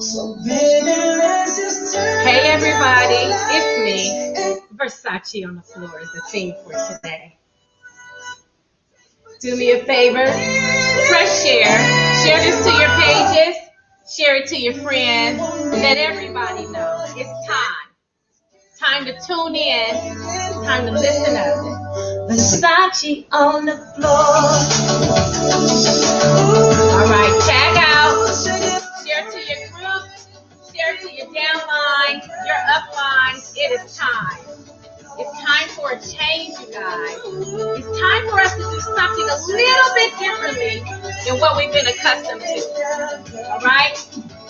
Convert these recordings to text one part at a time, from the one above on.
Hey everybody, it's me. Versace on the floor is the theme for today. Do me a favor, press share. Share this to your pages, share it to your friends, let everybody know it's time. Time to tune in, time to listen up. Versace on the floor. All right, tag out, share to your group, share to your downline, your upline. It is time. It's time for a change, you guys. It's time for us to do something a little bit differently than what we've been accustomed to. All right?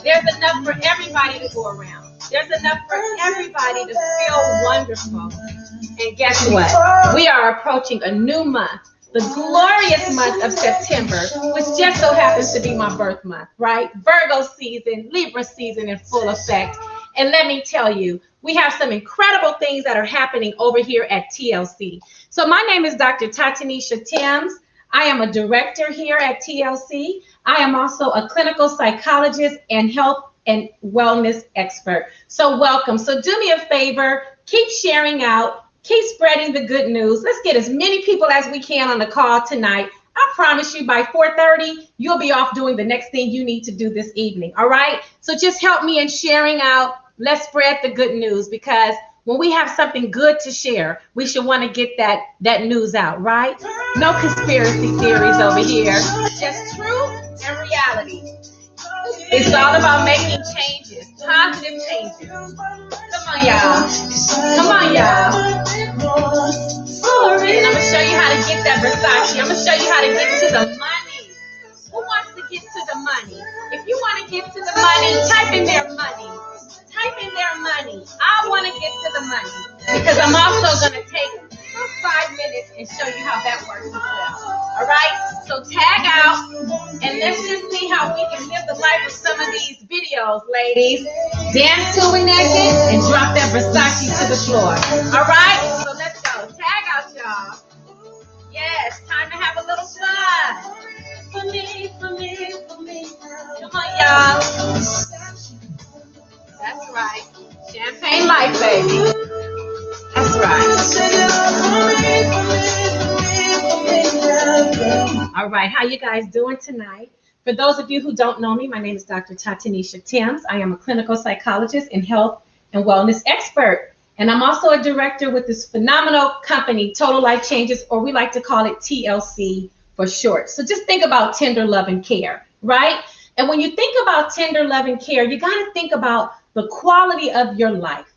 There's enough for everybody to go around. There's enough for everybody to feel wonderful. And guess what? We are approaching a new month, the glorious month of September, which just so happens to be my birth month, right? Virgo season, Libra season in full effect. And let me tell you, we have some incredible things that are happening over here at TLC. So my name is Dr. Tatanisha Timms. I am a director here at TLC. I am also a clinical psychologist and health and wellness expert. So welcome. So do me a favor, keep sharing out, keep spreading the good news. Let's get as many people as we can on the call tonight. I promise you by 4:30, you'll be off doing the next thing you need to do this evening. All right. So just help me in sharing out. Let's spread the good news, because when we have something good to share, we should want to get that news out, right? No conspiracy theories over here, just truth and reality. It's all about making changes, positive changes. Come on, y'all. Come on, y'all. And I'm going to show you how to get that Versace. I'm going to show you how to get to the money. Who wants to get to the money? If you want to get to the money, type in their money. Type in their money. I want to get to the money, because I'm also going to take 5 minutes and show you how that works as well. All right? So tag out, and let's just see how we can live the life of some of these videos, ladies. Dance to it naked and drop that Versace to the floor. All right? So let's go. Tag out, y'all. Yes, time to have a little fun. For me, for me, for me. Come on, y'all. That's right. Champagne life, baby. That's right. All right. How you guys doing tonight? For those of you who don't know me, my name is Dr. Tatanisha Timms. I am a clinical psychologist and health and wellness expert. And I'm also a director with this phenomenal company, Total Life Changes, or we like to call it TLC for short. So just think about tender love and care, right? And when you think about tender love and care, you got to think about the quality of your life.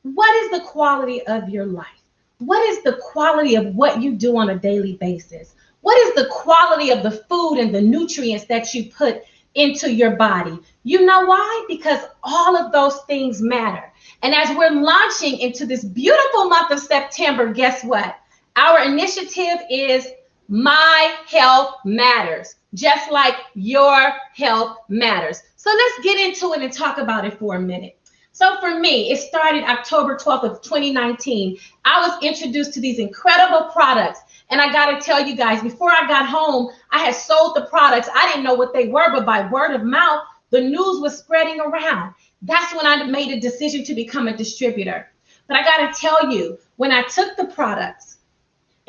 What is the quality of your life? What is the quality of what you do on a daily basis? What is the quality of the food and the nutrients that you put into your body? You know why? Because all of those things matter. And as we're launching into this beautiful month of September, guess what? Our initiative is My Health Matters, just like your health matters. So let's get into it and talk about it for a minute. So for me, it started October 12th of 2019. I was introduced to these incredible products. And I got to tell you guys, before I got home, I had sold the products. I didn't know what they were, but by word of mouth, the news was spreading around. That's when I made a decision to become a distributor. But I got to tell you, when I took the products,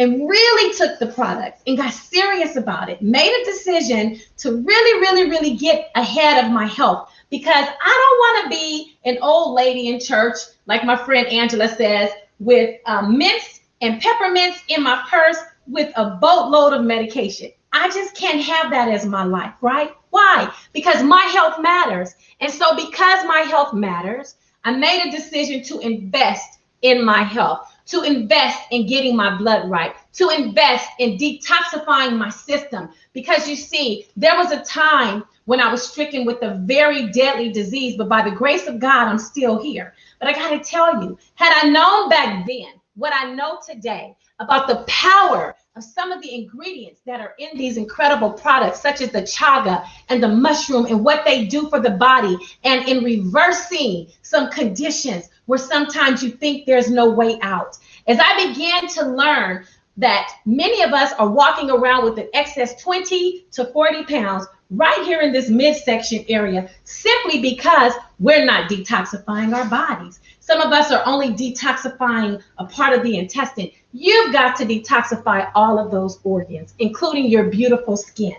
and really took the product and got serious about it, made a decision to really get ahead of my health, because I don't want to be an old lady in church, like my friend Angela says, with mints and peppermints in my purse with a boatload of medication. I just can't have that as my life, right? Why? Because my health matters. And so because my health matters, I made a decision to invest in my health, to invest in getting my blood right, to invest in detoxifying my system. Because you see, there was a time when I was stricken with a very deadly disease, but by the grace of God, I'm still here. But I got to tell you, had I known back then what I know today about the power of some of the ingredients that are in these incredible products, such as the chaga and the mushroom, and what they do for the body, and in reversing some conditions where sometimes you think there's no way out. As I began to learn that many of us are walking around with an excess 20 to 40 pounds, right here in this midsection area, simply because we're not detoxifying our bodies. Some of us are only detoxifying a part of the intestine. You've got to detoxify all of those organs, including your beautiful skin.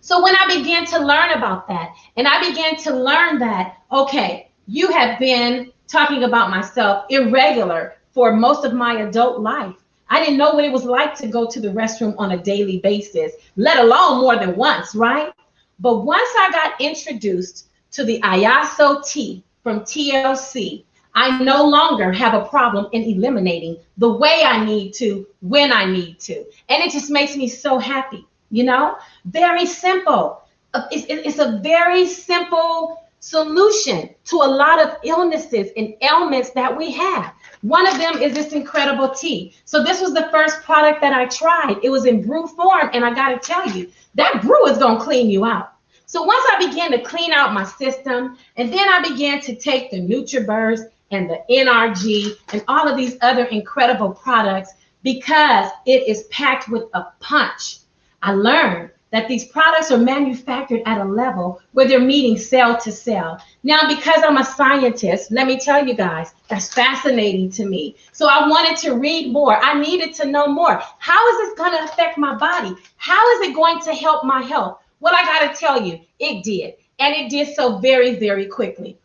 So when I began to learn about that, and I began to learn that, okay, you have been talking about myself irregular for most of my adult life. I didn't know what it was like to go to the restroom on a daily basis, let alone more than once, right? But once I got introduced to the Iaso tea from TLC, I no longer have a problem in eliminating the way I need to, when I need to. And it just makes me so happy, you know? Very simple. It's a very simple solution to a lot of illnesses and ailments that we have. One of them is this incredible tea. So this was the first product that I tried. It was in brew form, and I got to tell you, that brew is going to clean you out. So once I began to clean out my system, and then I began to take the NutriBurst and the NRG and all of these other incredible products, because it is packed with a punch, I learned that these products are manufactured at a level where they're meeting cell to cell. Now, because I'm a scientist, let me tell you guys, that's fascinating to me. So I wanted to read more. I needed to know more. How is this going to affect my body? How is it going to help my health? Well, I got to tell you, it did. And it did so very, very quickly.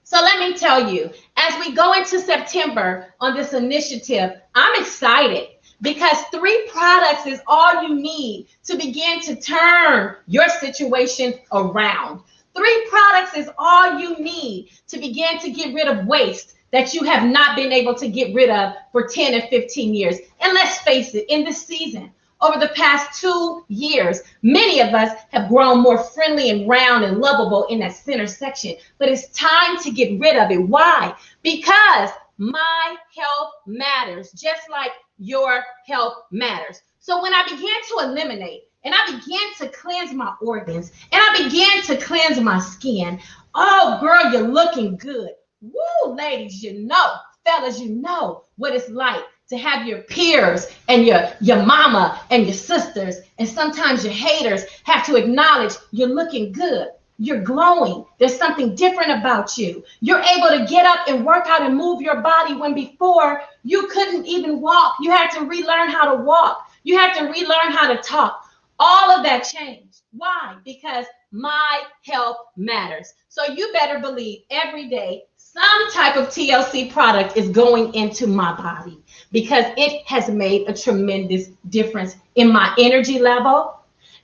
So let me tell you, as we go into September on this initiative, I'm excited, because 3 products is all you need to begin to turn your situation around. 3 products is all you need to begin to get rid of waste that you have not been able to get rid of for 10 and 15 years. And let's face it, in this season, over the past 2 years, many of us have grown more friendly and round and lovable in that center section. But it's time to get rid of it. Why? Because my health matters, just like your health matters. So when I began to eliminate, and I began to cleanse my organs, and I began to cleanse my skin, oh girl, you're looking good. Woo, ladies, you know, fellas, you know what it's like to have your peers and your mama and your sisters, and sometimes your haters, have to acknowledge you're looking good. You're glowing. There's something different about you. You're able to get up and work out and move your body when before you couldn't even walk. You had to relearn how to walk. You had to relearn how to talk. All of that changed. Why? Because my health matters. So you better believe every day some type of TLC product is going into my body, because it has made a tremendous difference in my energy level,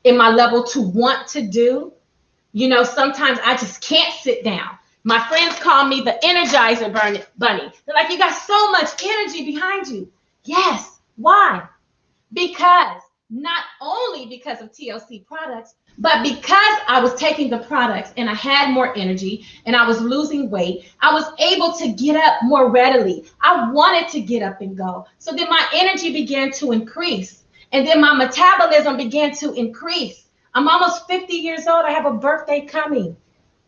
in my level to want to do. You know, sometimes I just can't sit down. My friends call me the Energizer Bunny. They're like, you got so much energy behind you. Yes. Why? Because not only because of TLC products, but because I was taking the products and I had more energy and I was losing weight, I was able to get up more readily. I wanted to get up and go. So then my energy began to increase, and then my metabolism began to increase. I'm almost 50 years old. I have a birthday coming,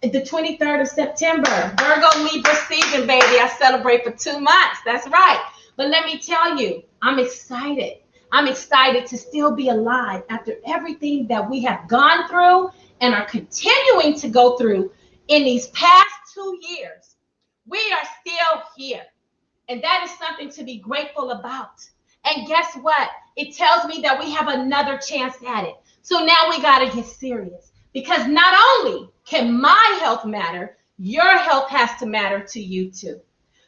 the 23rd of September. Virgo Libra season, baby. I celebrate for 2 months. That's right. But let me tell you, I'm excited. I'm excited to still be alive after everything that we have gone through and are continuing to go through in these past 2 years. We are still here. And that is something to be grateful about. And guess what? It tells me that we have another chance at it. So now we got to get serious, because not only can my health matter, your health has to matter to you too.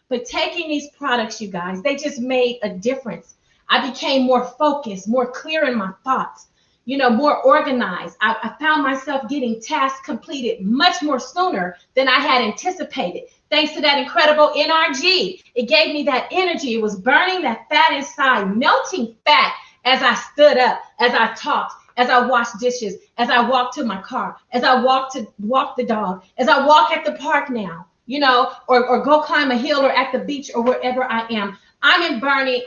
But taking these products, you guys, they just made a difference. I became more focused, more clear in my thoughts, you know, more organized. I found myself getting tasks completed much more sooner than I had anticipated. Thanks to that incredible NRG. It gave me that energy. It was burning that fat inside, melting fat as I stood up, as I talked, as I washed dishes, as I walked to my car, as I walk the dog, as I walk at the park now, you know, or go climb a hill or at the beach or wherever I am. I'm burning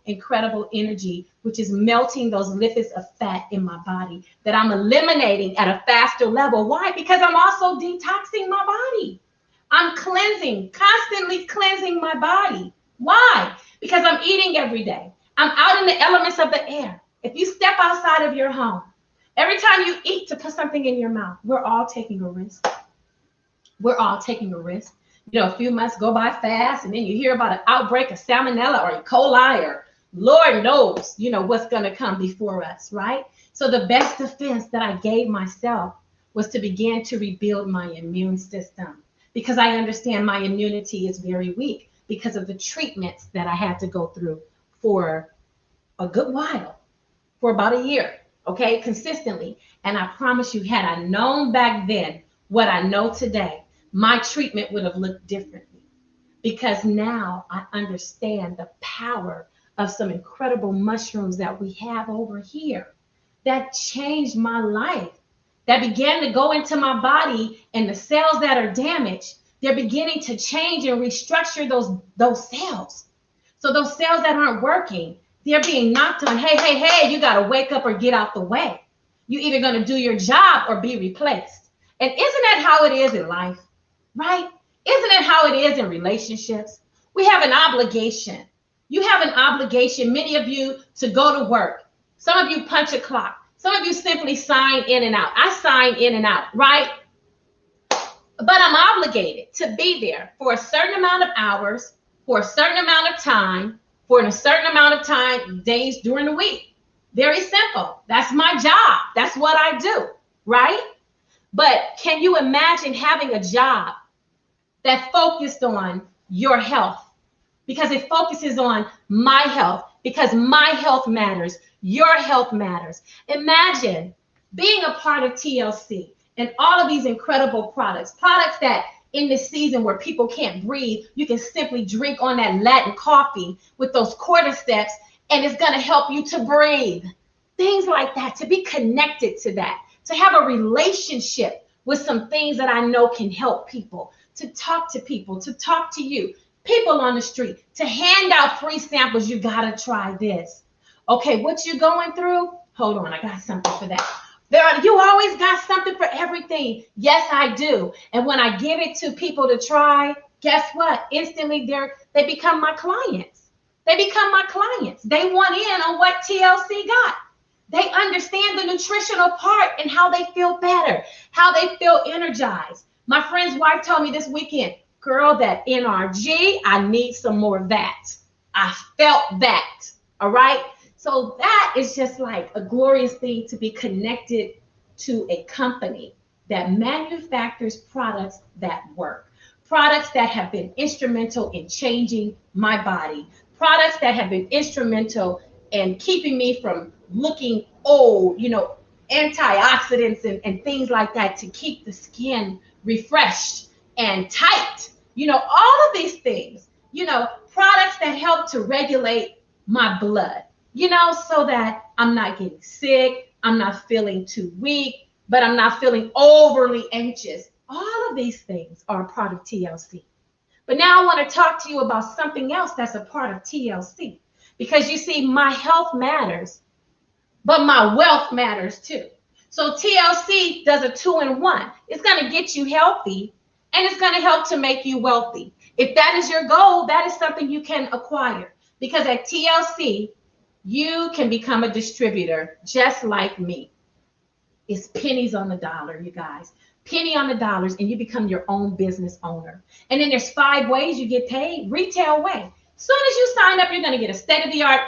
incredible energy, which is melting those lipids of fat in my body that I'm eliminating at a faster level. Why? Because I'm also detoxing my body. I'm cleansing, constantly cleansing my body. Why? Because I'm eating every day. I'm out in the elements of the air. If you step outside of your home, every time you eat to put something in your mouth, we're all taking a risk. We're all taking a risk. You know, a few months go by fast, and then you hear about an outbreak of salmonella or E. coli, or Lord knows, you know, what's going to come before us, right? So the best defense that I gave myself was to begin to rebuild my immune system, because I understand my immunity is very weak because of the treatments that I had to go through for a good while, for about a year, okay, consistently. And I promise you, had I known back then what I know today, my treatment would have looked differently, because now I understand the power of some incredible mushrooms that we have over here that changed my life, that began to go into my body, and the cells that are damaged, they're beginning to change and restructure those cells. So those cells that aren't working, they're being knocked on. Hey, hey, hey, you got to wake up or get out the way. You're either going to do your job or be replaced. And isn't that how it is in life, right? Isn't it how it is in relationships? We have an obligation. You have an obligation, many of you, to go to work. Some of you punch a clock. Some of you simply sign in and out. I sign in and out, right? But I'm obligated to be there for a certain amount of hours, for a certain amount of time, for a certain amount of time, days during the week. Very simple. That's my job. That's what I do, right? But can you imagine having a job that focused on your health? Because it focuses on my health, because my health matters. Your health matters. Imagine being a part of TLC and all of these incredible products that in this season where people can't breathe, you can simply drink on that Latin coffee with those cordyceps, and it's going to help you to breathe. Things like that, to be connected to that, to have a relationship with some things that I know can help people, to talk to people, to talk to you, people on the street, to hand out free samples. You got to try this. Okay, what you going through? Hold on, I got something for that. You always got something for everything. Yes, I do. And when I give it to people to try, guess what? Instantly, they become my clients. They become my clients. They want in on what TLC got. They understand the nutritional part and how they feel better, how they feel energized. My friend's wife told me this weekend, girl, that NRG, I need some more of that. I felt that. All right. So that is just like a glorious thing, to be connected to a company that manufactures products that work, products that have been instrumental in changing my body, products that have been instrumental in keeping me from looking old, you know, antioxidants and things like that to keep the skin refreshed and tight, you know, all of these things, you know, products that help to regulate my blood, you know, so that I'm not getting sick, I'm not feeling too weak, but I'm not feeling overly anxious. All of these things are a part of TLC. But now I want to talk to you about something else that's a part of TLC, because you see, my health matters, but my wealth matters too. So TLC does a 2-in-1. It's going to get you healthy, and it's going to help to make you wealthy. If that is your goal, that is something you can acquire, because at TLC, you can become a distributor just like me. It's pennies on the dollar, you guys. Penny on the dollars, and you become your own business owner. And then there's 5 ways you get paid. Retail way. As soon as you sign up, you're going to get a state-of-the-art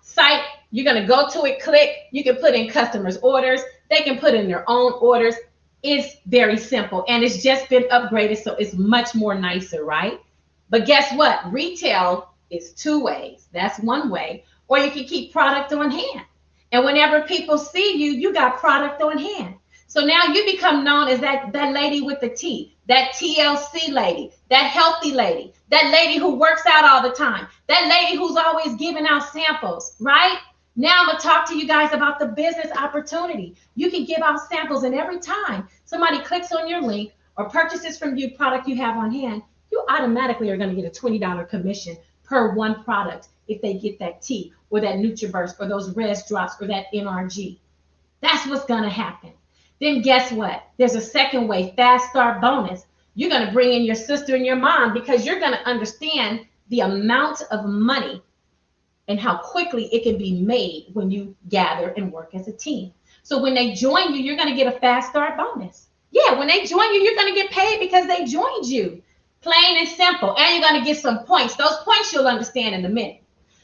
site. You're going to go to it, click. You can put in customers' orders. They can put in their own orders. It's very simple, and it's just been upgraded, so it's much more nicer, right? But guess what? Retail is 2 ways. That's one way. Or you can keep product on hand. And whenever people see you, you got product on hand. So now you become known as that lady with the T, that TLC lady, that healthy lady, that lady who works out all the time, that lady who's always giving out samples, right? Now I'm going to talk to you guys about the business opportunity. You can give out samples, and every time somebody clicks on your link or purchases from you product you have on hand, you automatically are going to get a $20 commission per one product if they get that T or that NutriBurst or those Res Drops or that NRG. That's what's going to happen. Then guess what? There's a second way, Fast Start Bonus. You're going to bring in your sister and your mom, because you're going to understand the amount of money and how quickly it can be made when you gather and work as a team. So when they join you, you're going to get a fast start bonus. Yeah, when they join you, you're going to get paid because they joined you. Plain and simple. And you're going to get some points. Those points you'll understand in a minute.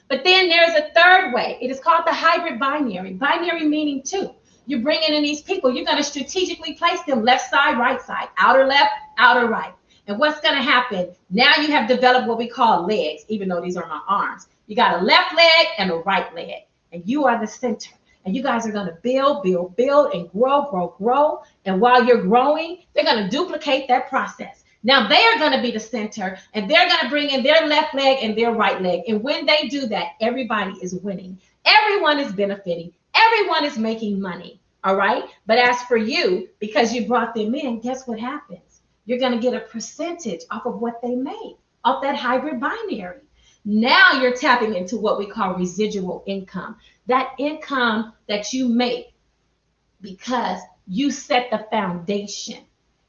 But then there's a third way. It is called the hybrid binary. Binary meaning two. You're bringing in these people. You're going to strategically place them left side, right side, outer left, outer right. And what's going to happen? Now you have developed what we call legs, even though these are my arms. You got a left leg and a right leg, and you are the center. And you guys are going to build, build, build, and grow, grow, grow. And while you're growing, they're going to duplicate that process. Now they are going to be the center, and they're going to bring in their left leg and their right leg. And when they do that, everybody is winning. Everyone is benefiting. Everyone is making money. All right. But as for you, because you brought them in, guess what happens? You're going to get a percentage off of what they made, off that hybrid binary. Now you're tapping into what we call residual income, that income that you make because you set the foundation.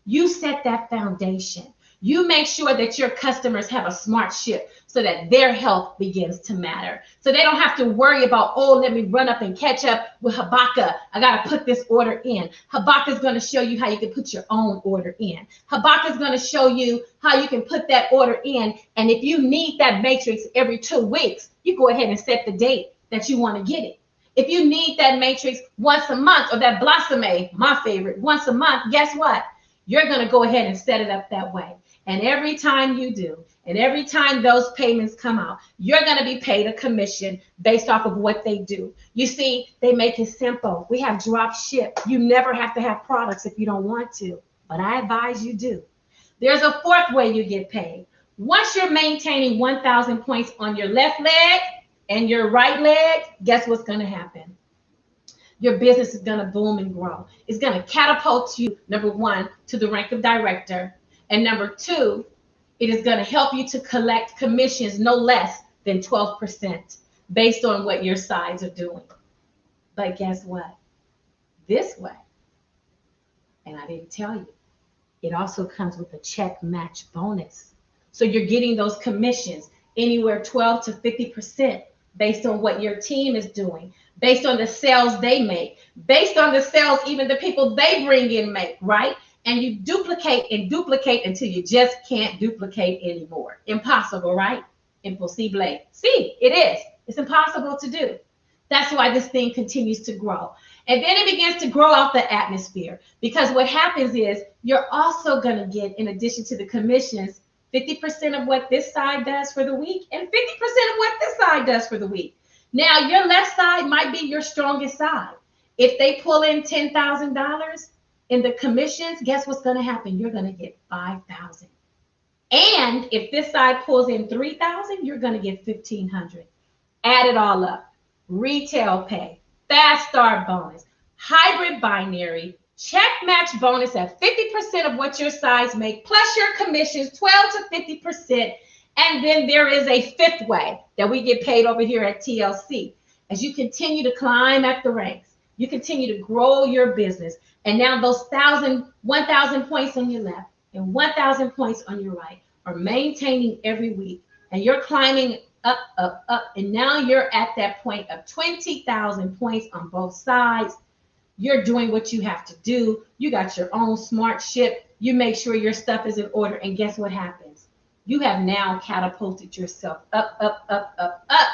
You set that foundation. You make sure that your customers have a smart ship so that their health begins to matter. So they don't have to worry about, oh, let me run up and catch up with Habaka. I got to put this order in. Habaka is going to show you how you can put your own order in. Habaka is going to show you how you can put that order in. And if you need that matrix every 2 weeks, you go ahead and set the date that you want to get it. If you need that matrix once a month, or that Blossome, my favorite, once a month, guess what? You're going to go ahead and set it up that way. And every time you do, and every time those payments come out, you're going to be paid a commission based off of what they do. You see, they make it simple. We have drop ship. You never have to have products if you don't want to, but I advise you do. There's a fourth way you get paid. Once you're maintaining 1,000 points on your left leg and your right leg, guess what's going to happen? Your business is going to boom and grow. It's going to catapult you, number one, to the rank of director. And number two, it is going to help you to collect commissions no less than 12% based on what your sides are doing. But guess what? This way, and I didn't tell you, it also comes with a check match bonus. So you're getting those commissions anywhere 12 to 50% based on what your team is doing, based on the sales they make, based on the sales even the people they bring in make, right? And you duplicate and duplicate until you just can't duplicate anymore. Impossible, right? Impossible. See, it is. It's impossible to do. That's why this thing continues to grow. And then it begins to grow out the atmosphere, because what happens is you're also going to get, in addition to the commissions, 50% of what this side does for the week and 50% of what this side does for the week. Now, your left side might be your strongest side. If they pull in $10,000 in the commissions, guess what's going to happen? You're going to get $5,000. And if this side pulls in $3,000, you're going to get $1,500. Add it all up. Retail pay, fast start bonus, hybrid binary, check match bonus at 50% of what your sides make, plus your commissions, 12 to 50%. And then there is a fifth way that we get paid over here at TLC. As you continue to climb up the ranks, you continue to grow your business. And now those 1,000 points on your left and 1,000 points on your right are maintaining every week. And you're climbing up, up, up. And now you're at that point of 20,000 points on both sides. You're doing what you have to do. You got your own smart ship. You make sure your stuff is in order. And guess what happens? You have now catapulted yourself up, up, up, up, up,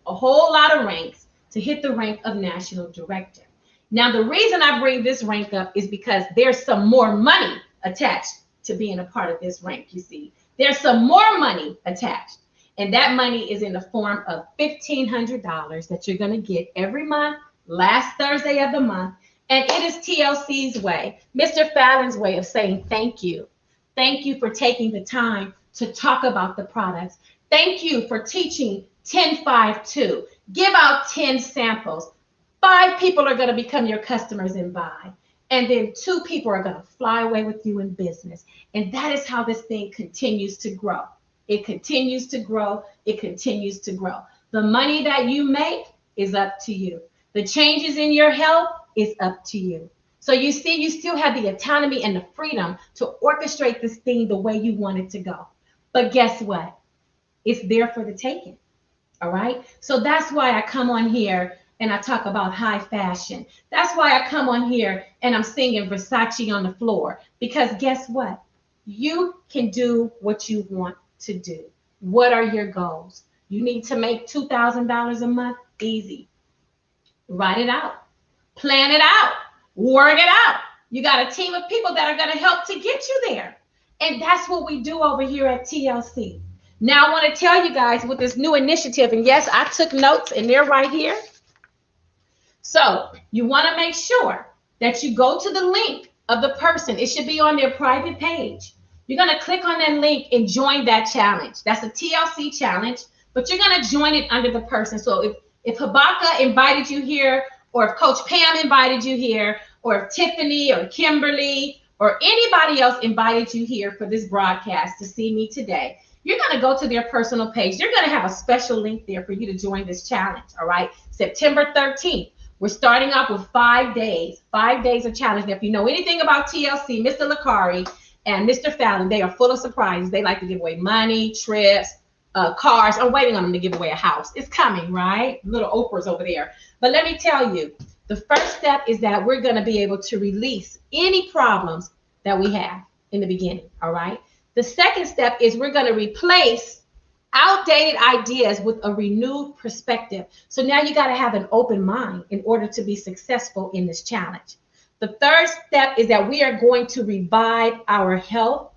a whole lot of ranks to hit the rank of national director. Now, the reason I bring this rank up is because there's some more money attached to being a part of this rank, you see. There's some more money attached. And that money is in the form of $1,500 that you're going to get every month, last Thursday of the month. And it is TLC's way, Mr. Fallon's way of saying thank you. Thank you for taking the time to talk about the products. Thank you for teaching 10-5-2. Give out 10 samples. 5 people are going to become your customers and buy. And then 2 people are going to fly away with you in business. And that is how this thing continues to grow. It continues to grow. It continues to grow. The money that you make is up to you. The changes in your health is up to you. So you see, you still have the autonomy and the freedom to orchestrate this thing the way you want it to go. But guess what? It's there for the taking. All right. So that's why I come on here and I talk about high fashion. That's why I come on here and I'm singing Versace on the floor. Because guess what? You can do what you want to do. What are your goals? You need to make $2,000 a month? Easy. Write it out. Plan it out. Work it out. You got a team of people that are going to help to get you there. And that's what we do over here at TLC. Now, I want to tell you guys with this new initiative, and yes, I took notes and they're right here. So you want to make sure that you go to the link of the person. It should be on their private page. You're going to click on that link and join that challenge. That's a TLC challenge, but you're going to join it under the person. So if Habaka invited you here, or if Coach Pam invited you here, or if Tiffany or Kimberly or anybody else invited you here for this broadcast to see me today, you're going to go to their personal page. They're going to have a special link there for you to join this challenge, all right? September 13th. We're starting off with 5 days of challenge. And if you know anything about TLC, Mr. Lakari and Mr. Fallon, they are full of surprises. They like to give away money, trips, cars. I'm waiting on them to give away a house. It's coming, right? Little Oprah's over there. But let me tell you, the first step is that we're going to be able to release any problems that we have in the beginning, all right? The second step is we're going to replace outdated ideas with a renewed perspective. So now you got to have an open mind in order to be successful in this challenge. The third step is that we are going to revive our health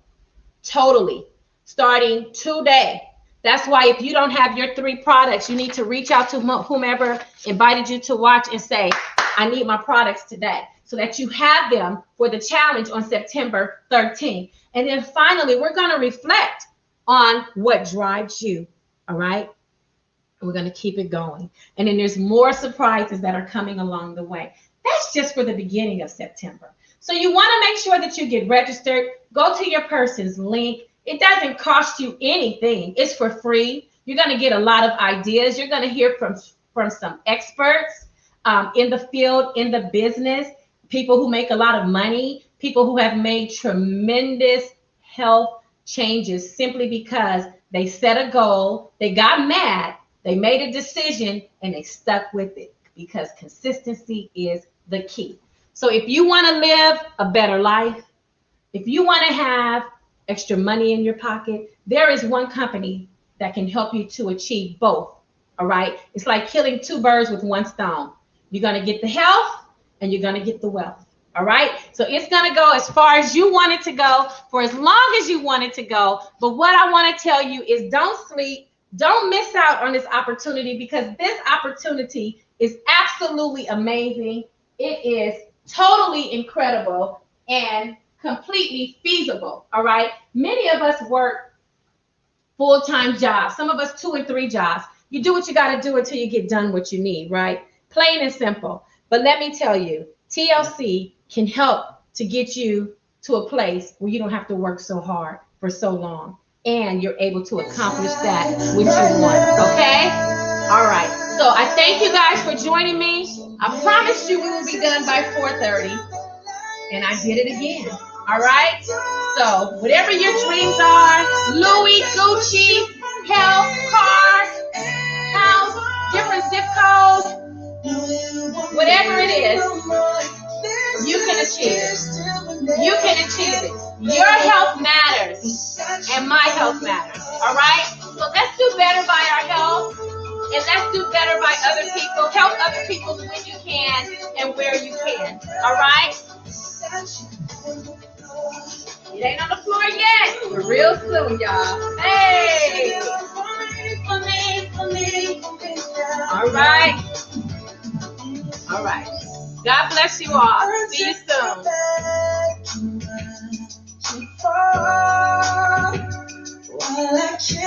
totally, starting today. That's why if you don't have your 3 products, you need to reach out to whomever invited you to watch and say, I need my products today, so that you have them for the challenge on September 13th. And then finally, we're going to reflect on what drives you, all right? We're going to keep it going. And then there's more surprises that are coming along the way. That's just for the beginning of September. So you want to make sure that you get registered. Go to your person's link. It doesn't cost you anything. It's for free. You're going to get a lot of ideas. You're going to hear from some experts in the field, in the business, people who make a lot of money, people who have made tremendous health changes simply because they set a goal, they got mad, they made a decision, and they stuck with it, because consistency is the key. So if you want to live a better life, if you want to have extra money in your pocket, there is one company that can help you to achieve both, all right? It's like killing 2 birds with 1 stone. You're going to get the health and you're going to get the wealth. All right. So it's going to go as far as you want it to go, for as long as you want it to go. But what I want to tell you is don't sleep. Don't miss out on this opportunity, because this opportunity is absolutely amazing. It is totally incredible and completely feasible. All right. Many of us work full-time jobs. Some of us 2 and 3 jobs. You do what you got to do until you get done what you need. Right. Plain and simple. But let me tell you, TLC can help to get you to a place where you don't have to work so hard for so long, and you're able to accomplish that which you want. Okay? All right. So I thank you guys for joining me. I promised you we will be done by 4:30, and I did it again. All right? So whatever your dreams are, Louis, Gucci, health, cars, house, different zip codes, whatever it is, you can achieve it. You can achieve it. Your health matters, and my health matters. All right? So let's do better by our health, and let's do better by other people. Help other people when you can and where you can. All right? It ain't on the floor yet, but real soon, y'all. Hey! All right. All right. God bless you all. See you soon.